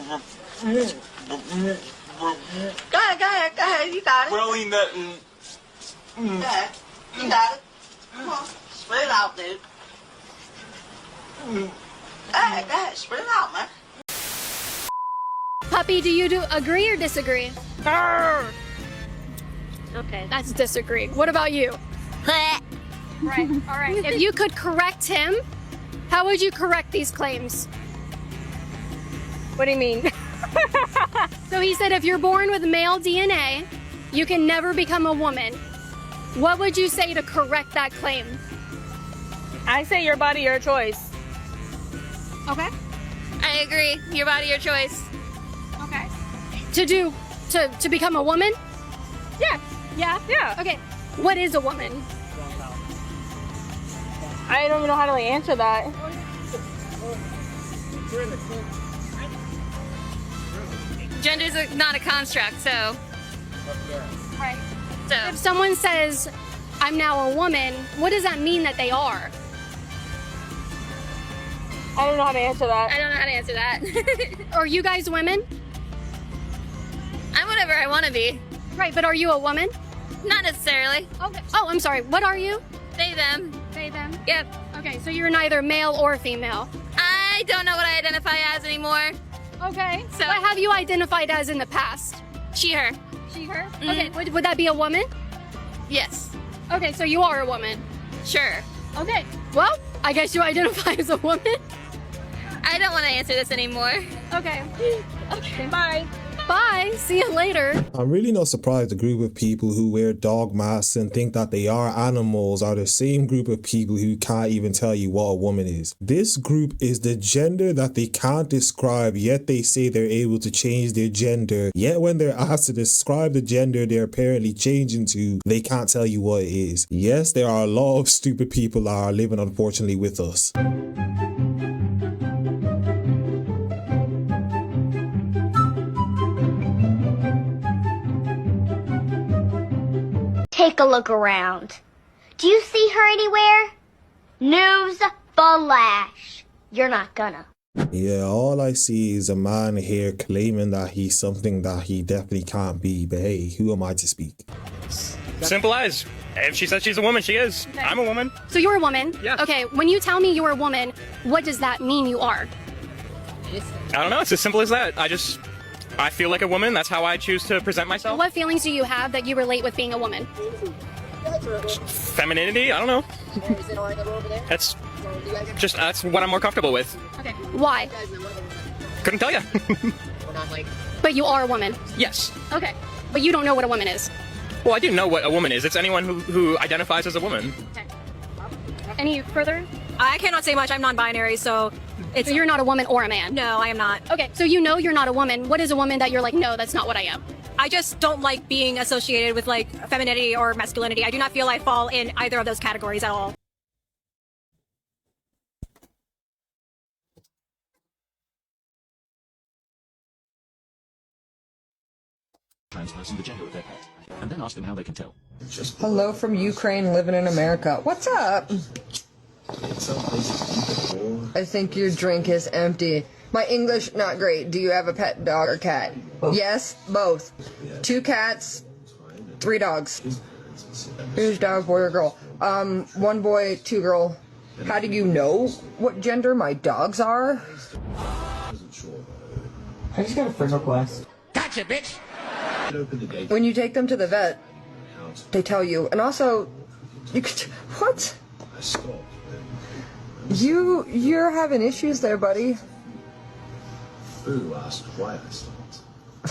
Go ahead, you got it. Well, ain't nothing. Go ahead, you got it. Come on, spit it out, dude. Go ahead, spit it out, man. Puppy, do you agree or disagree? Okay, that's disagree. What about you? Right, all right. If you could correct him, how would you correct these claims? What do you mean? So he said if you're born with male DNA, you can never become a woman. What would you say to correct that claim? I say your body, your choice. Okay. I agree. Your body, your choice. Okay. To become a woman? Yeah. Yeah? Yeah. Okay. What is a woman? I don't even know how to answer that. Gender's not a construct, so. Right. So. If someone says, I'm now a woman, what does that mean that they are? I don't know how to answer that. I don't know how to answer that. Are you guys women? I'm whatever I want to be. Right, but are you a woman? Not necessarily. Okay. Oh, I'm sorry. What are you? They, them. They, them? Yep. Okay, so you're neither male or female. I don't know what I identify as anymore. Okay. So. What have you identified as in the past? She, her. She, her? Mm-hmm. Okay, would that be a woman? Yes. Okay, so you are a woman. Sure. Okay, well, I guess you identify as a woman. I don't want to answer this anymore. Okay. Okay. Bye. Bye. See you later. I'm really not surprised the group of people who wear dog masks and think that they are animals are the same group of people who can't even tell you what a woman is. This group is the gender that they can't describe, yet they say they're able to change their gender. Yet when they're asked to describe the gender they're apparently changing to, they can't tell you what it is. Yes, there are a lot of stupid people that are living unfortunately with us. Take a look around. Do you see her anywhere? News flash. You're not gonna. Yeah, all I see is a man here claiming that he's something that he definitely can't be, but hey, who am I to speak? Simple as. If she says she's a woman, she is. Okay. I'm a woman. So you're a woman? Yeah. Okay, when you tell me you're a woman, what does that mean you are? I don't know. It's as simple as that. I feel like a woman. That's how I choose to present myself. What feelings do you have that you relate with being a woman? Femininity? I don't know. That's what I'm more comfortable with. Okay. Why? Couldn't tell you. But you are a woman? Yes. Okay. But you don't know what a woman is? Well, I do know what a woman is. It's anyone who identifies as a woman. Okay. Any further? I cannot say much. I'm non-binary, so So you're not a woman or a man? No, I am not. Okay, so you know you're not a woman. What is a woman that you're like, no, that's not what I am? I just don't like being associated with like femininity or masculinity. I do not feel I fall in either of those categories at all. Transversing the gender of their pet, and then ask them how they can tell. Hello from Ukraine, living in America. What's up? I think your drink is empty. My English, not great. Do you have a pet dog or cat? Both. Yes, both. 2 cats, 3 dogs. Who's dog, boy or girl? 1 boy, 2 girl. How do you know what gender my dogs are? I just got a friend request. Gotcha, bitch! When you take them to the vet, they tell you. And also, you could... What? You're having issues there, buddy. Who asked why I stopped?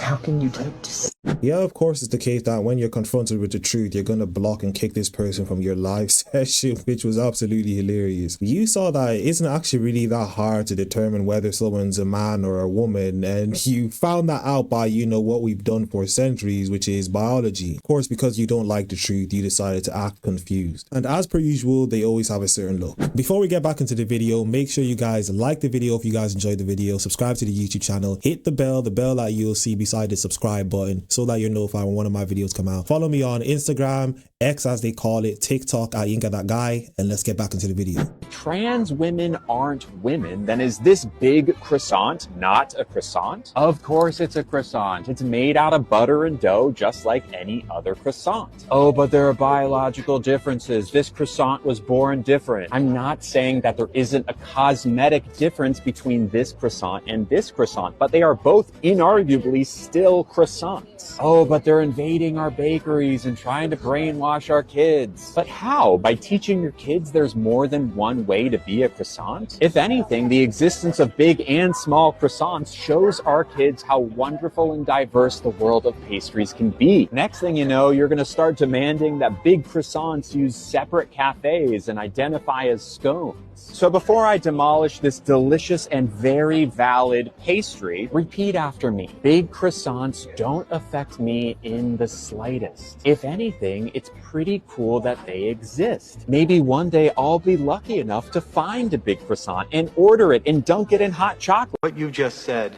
How can you take this? Yeah, of course it's the case that when you're confronted with the truth, you're gonna block and kick this person from your live session, which was absolutely hilarious. You saw that it isn't actually really that hard to determine whether someone's a man or a woman, and you found that out by, you know, what we've done for centuries, which is biology. Of course, because you don't like the truth, you decided to act confused. And as per usual, they always have a certain look. Before we get back into the video, make sure you guys like the video if you guys enjoyed the video, subscribe to the YouTube channel, hit the bell that you'll see beside the subscribe button so that you're notified when one of my videos come out. Follow me on Instagram, X as they call it, TikTok at YinkaThatGuy, and let's get back into the video. Trans women aren't women, then is this big croissant not a croissant? Of course it's a croissant. It's made out of butter and dough just like any other croissant. Oh, but there are biological differences. This croissant was born different. I'm not saying that there isn't a cosmetic difference between this croissant and this croissant, but they are both inarguably still croissants. Oh, but they're invading our bakeries and trying to brainwash our kids. But how? By teaching your kids there's more than one way to be a croissant? If anything, the existence of big and small croissants shows our kids how wonderful and diverse the world of pastries can be. Next thing you know, you're going to start demanding that big croissants use separate cafes and identify as scones. So before I demolish this delicious and very valid pastry, repeat after me. Big croissants don't affect me in the slightest. If anything, it's pretty cool that they exist. Maybe one day I'll be lucky enough to find a big croissant and order it and dunk it in hot chocolate. What you just said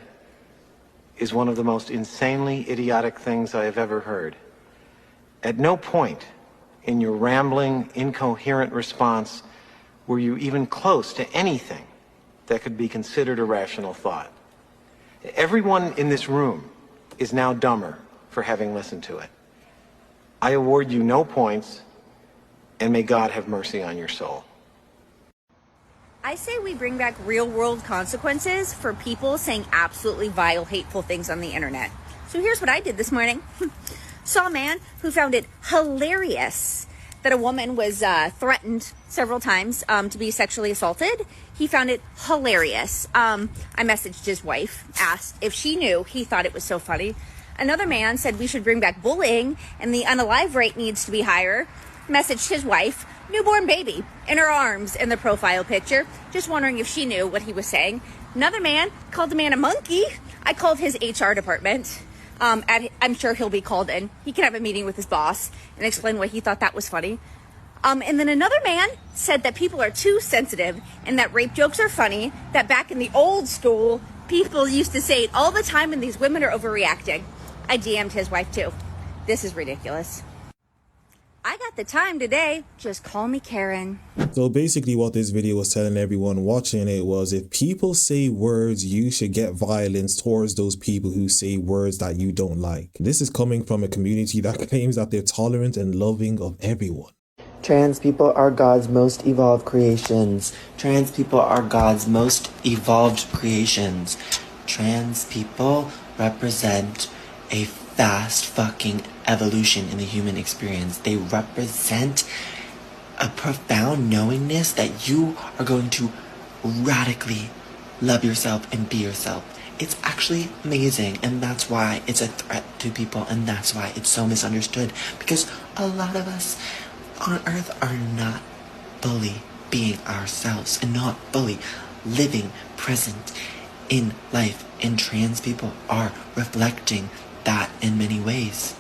is one of the most insanely idiotic things I have ever heard. At no point in your rambling, incoherent response were you even close to anything that could be considered a rational thought. Everyone in this room is now dumber for having listened to it. I award you no points, and may God have mercy on your soul. I say we bring back real-world consequences for people saying absolutely vile, hateful things on the internet. So here's what I did this morning. Saw a man who found it hilarious that a woman was threatened several times to be sexually assaulted. He found it hilarious. I messaged his wife, asked if she knew. He thought it was so funny. Another man said we should bring back bullying and the unalive rate needs to be higher. Messaged his wife, newborn baby in her arms in the profile picture, just wondering if she knew what he was saying. Another man called the man a monkey. I called his HR department. I'm sure he'll be called in. He can have a meeting with his boss and explain why he thought that was funny. And then another man said that people are too sensitive and that rape jokes are funny, that back in the old school, people used to say it all the time and these women are overreacting. I DM'd his wife too. This is ridiculous. I got the time today. Just call me Karen. So basically what this video was telling everyone watching it was, if people say words, you should get violence towards those people who say words that you don't like. This is coming from a community that claims that they're tolerant and loving of everyone. Trans people are God's most evolved creations. Trans people are God's most evolved creations. Trans people represent a fast fucking evolution in the human experience. They represent a profound knowingness that you are going to radically love yourself and be yourself. It's actually amazing, and that's why it's a threat to people, and that's why it's so misunderstood, because a lot of us on earth are not fully being ourselves and not fully living present in life, and trans people are reflecting that in many ways.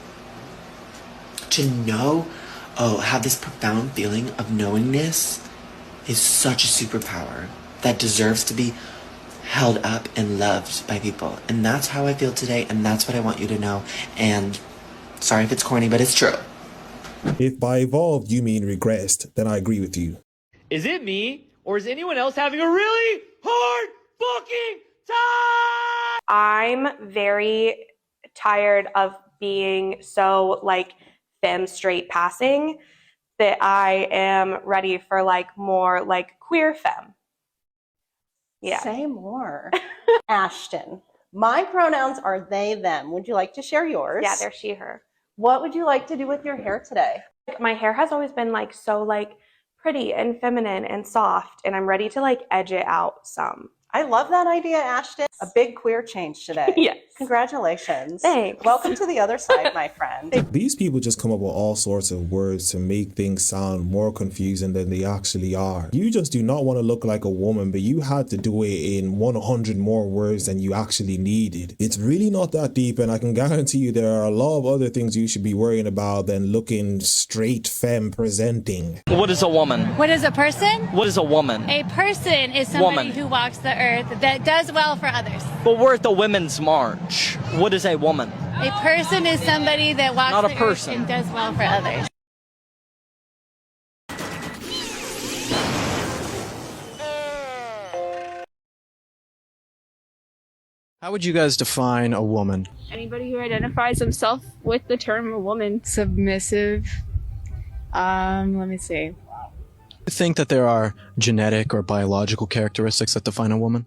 To know, have this profound feeling of knowingness is such a superpower that deserves to be held up and loved by people. And that's how I feel today, and that's what I want you to know. And sorry if it's corny, but it's true. If by evolved you mean regressed, then I agree with you. Is it me, or is anyone else having a really hard fucking time? I'm very tired of being so like femme straight passing that I am ready for like more like queer femme. Yeah. Say more. Ashton, my pronouns are they, them. Would you like to share yours? Yeah, they're she, her. What would you like to do with your hair today? My hair has always been like so like pretty and feminine and soft, and I'm ready to like edge it out some. I love that idea, Ashton. A big queer change today. Yes. Congratulations. Thanks. Welcome to the other side, my friend. These people just come up with all sorts of words to make things sound more confusing than they actually are. You just do not want to look like a woman, but you had to do it in 100 more words than you actually needed. It's really not that deep, and I can guarantee you there are a lot of other things you should be worrying about than looking straight femme presenting. What is a woman? What is a person? What is a woman? A person is somebody who walks the earth that does well for others. But we're at the Women's March. What is a woman? A person is somebody that walks Not a the person. earth and does well for others. How would you guys define a woman? Anybody who identifies himself with the term a woman. Submissive. Let me see. Do you think that there are genetic or biological characteristics that define a woman?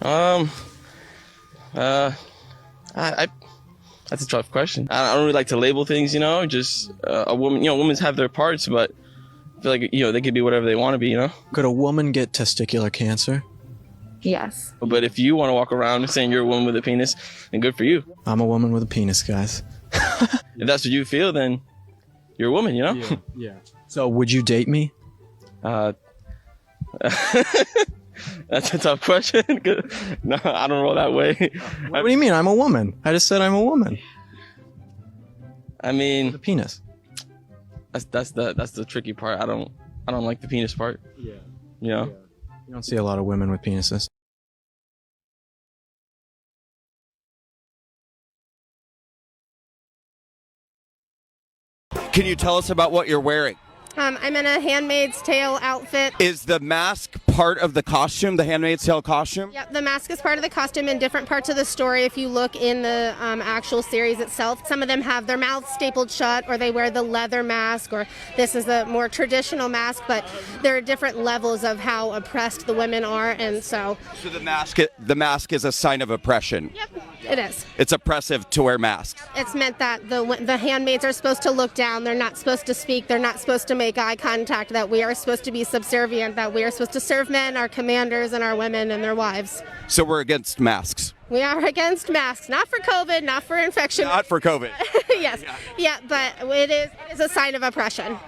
That's a tough question. I don't really like to label things, you know, just a woman, you know, women have their parts, but I feel like, you know, they can be whatever they want to be, you know? Could a woman get testicular cancer? Yes. But if you want to walk around saying you're a woman with a penis, then good for you. I'm a woman with a penis, guys. If that's what you feel, then you're a woman, you know? Yeah. So would you date me? That's a tough question. No, I don't roll that way. What do you mean? I'm a woman. I just said I'm a woman. I mean, the penis. That's the tricky part. I don't like the penis part. Yeah. You know? Yeah. You don't see a lot of women with penises. Can you tell us about what you're wearing? I'm in a Handmaid's Tale outfit. Is the mask part of the costume, the Handmaid's Tale costume? Yep, the mask is part of the costume in different parts of the story. If you look in the actual series itself, some of them have their mouths stapled shut, or they wear the leather mask, or this is the more traditional mask, but there are different levels of how oppressed the women are, and so... So the mask is a sign of oppression? Yep, it is. It's oppressive to wear masks? It's meant that the handmaids are supposed to look down, they're not supposed to speak, they're not supposed to make eye contact, that we are supposed to be subservient, that we are supposed to serve men, our commanders, and our women and their wives. So we're against masks? We are against masks, not for COVID, not for infection. Not for COVID. Yes, yeah, but it is a sign of oppression.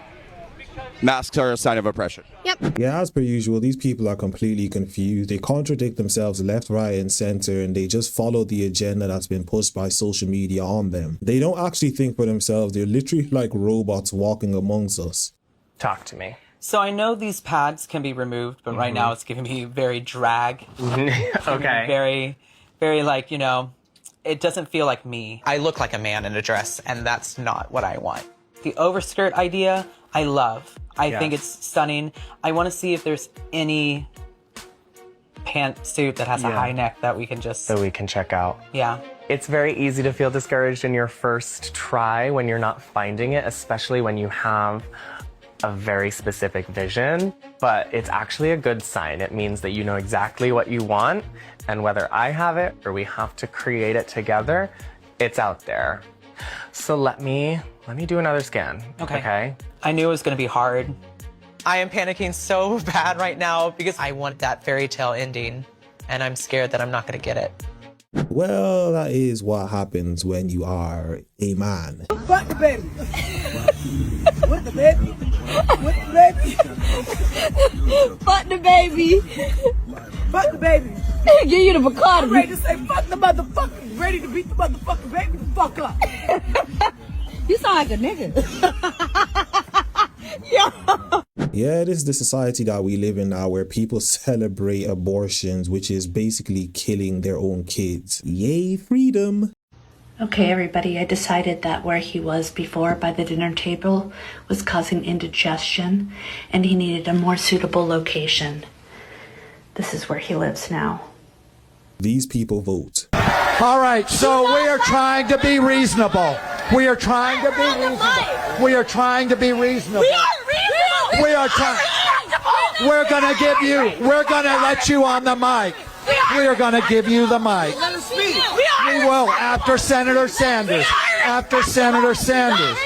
Masks are a sign of oppression. Yep. Yeah, as per usual, these people are completely confused. They contradict themselves left, right, and center, and they just follow the agenda that's been pushed by social media on them. They don't actually think for themselves. They're literally like robots walking amongst us. Talk to me. So I know these pads can be removed, but right now it's giving me very drag. Okay. Very, very like, you know, it doesn't feel like me. I look like a man in a dress, and that's not what I want. The overskirt idea, I love. I Yes. think it's stunning. I want to see if there's any pantsuit that has a high neck that we can just... So we can check out. Yeah. It's very easy to feel discouraged in your first try when you're not finding it, especially when you have a very specific vision, but it's actually a good sign. It means that you know exactly what you want, and whether I have it or we have to create it together, it's out there. So let me do another scan. Okay. I knew it was going to be hard. I am panicking so bad right now because I want that fairy tale ending, and I'm scared that I'm not going to get it. Well, that is what happens when you are a man. Fuck the baby. What the baby? What the baby? Fuck the baby. Fuck the baby. Give you the Bacardi. I'm ready to say fuck the motherfucker. Ready to beat the motherfucking baby the fuck up. You sound like a nigga. Yeah, this is the society that we live in now, where people celebrate abortions, which is basically killing their own kids. Yay, freedom. Okay, everybody, I decided that where he was before by the dinner table was causing indigestion, and he needed a more suitable location. This is where he lives now. These people vote. All right, so we are trying to be reasonable. We are trying to be reasonable. We are trying to be reasonable. We are reasonable. We are trying. We're gonna give you. We're gonna let you on the mic. We are gonna give you the mic. Let us speak. We will after Senator Sanders. After Senator Sanders.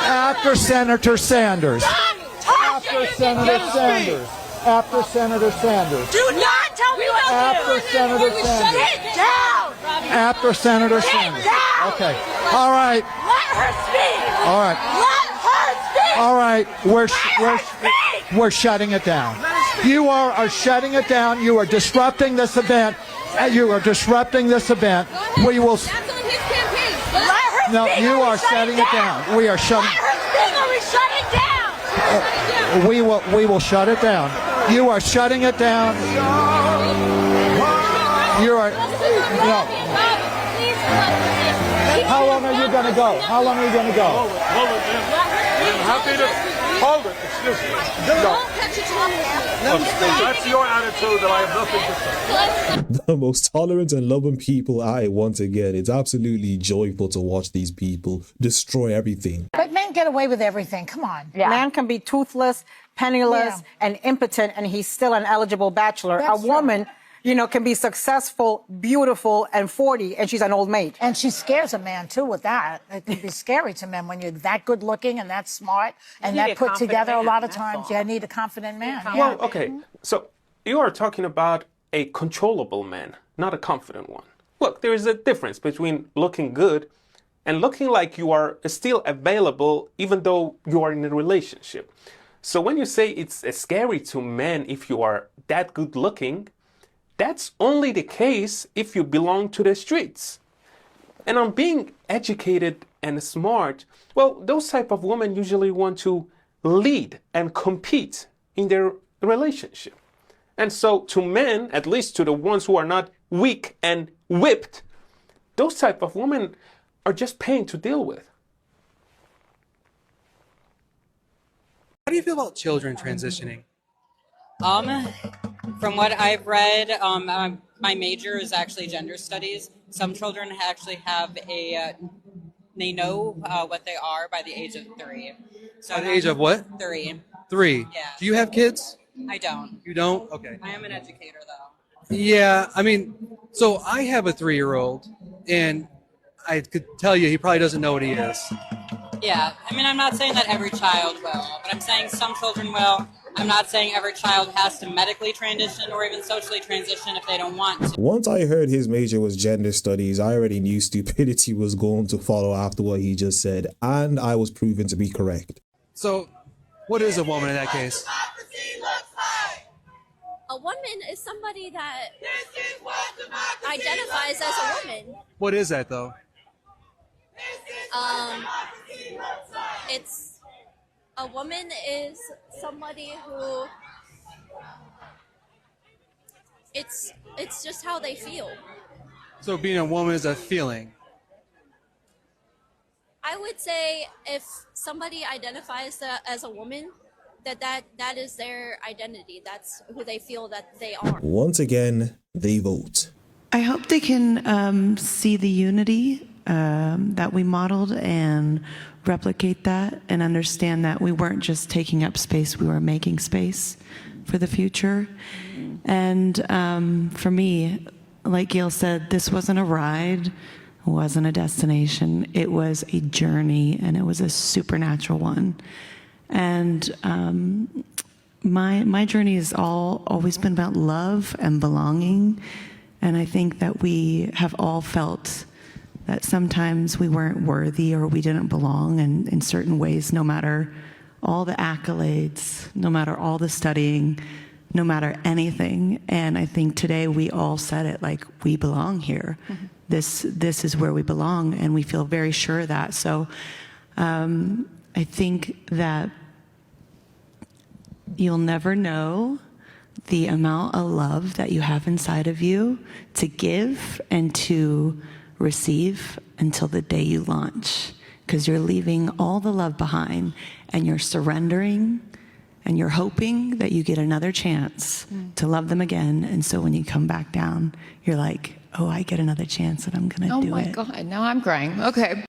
After Senator Sanders. After Senator Sanders. After Senator Sanders. Do not tell me what to do. After Senator Sanders. Sit down. After Senator Sanders. Okay. All right. Let her speak. All right. Let her speak. All right. We're shutting it down. You are shutting it down. You are disrupting this event. You are disrupting this event. We will. That's on his campaign. Let her speak. No, you are shutting it down. We are shutting. Let her speak or we shut it down. We will shut it down. You are shutting it down. You are. No. How long are you going to go? How long are you going to go? I'm happy to. Hold it, excuse me. No. That's your attitude that I have nothing to say. The most tolerant and loving people once again. It's absolutely joyful to watch these people destroy everything. But men get away with everything. Come on. Man can be toothless, penniless, and impotent, and he's still an eligible bachelor. That's a woman, you know, can be successful, beautiful, and 40, and she's an old maid. And she scares a man, too, with that. It can be scary to men when you're that good looking and that smart and that put together a lot of times. You need a confident man. Well, okay, so you are talking about a controllable man, not a confident one. Look, there is a difference between looking good and looking like you are still available even though you are in a relationship. So when you say it's scary to men if you are that good looking, that's only the case if you belong to the streets. And on being educated and smart, well, those type of women usually want to lead and compete in their relationship. And so to men, at least to the ones who are not weak and whipped, those type of women are just pain to deal with. How do you feel about children transitioning? From what I've read, my major is actually gender studies. Some children actually have they know what they are by the age of 3. So By the age of what? 3. 3. Yeah. Do you have kids? I don't. You don't? Okay. I am an educator, though. Yeah, I mean, so I have a 3-year-old, and I could tell you he probably doesn't know what he is. Yeah. I mean, I'm not saying that every child will, but I'm saying some children will. I'm not saying every child has to medically transition or even socially transition if they don't want to. Once I heard his major was gender studies, I already knew stupidity was going to follow after what he just said, and I was proven to be correct. So, what is a woman in that case? A woman is somebody that identifies as a woman. What is that, though? It's a woman is somebody who it's just how they feel. So being a woman is a feeling. I would say if somebody identifies as a woman, that is their identity. That's who they feel that they are. Once again, they vote. I hope they can see the unity that we modeled and replicate that and understand that we weren't just taking up space, we were making space for the future. And for me, like Gail said, this wasn't a ride, it wasn't a destination, it was a journey, and it was a supernatural one. And my journey has always been about love and belonging, and I think that we have all felt that sometimes we weren't worthy or we didn't belong, and in certain ways, no matter all the accolades, no matter all the studying, no matter anything. And I think today we all said it, like, we belong here. Mm-hmm. This is where we belong, and we feel very sure of that. So I think that you'll never know the amount of love that you have inside of you to give and to receive until the day you launch, because you're leaving all the love behind and you're surrendering and you're hoping that you get another chance to love them again. And so when you come back down, you're like, oh, I get another chance and I'm going to do it. Oh my God, now I'm crying. Okay.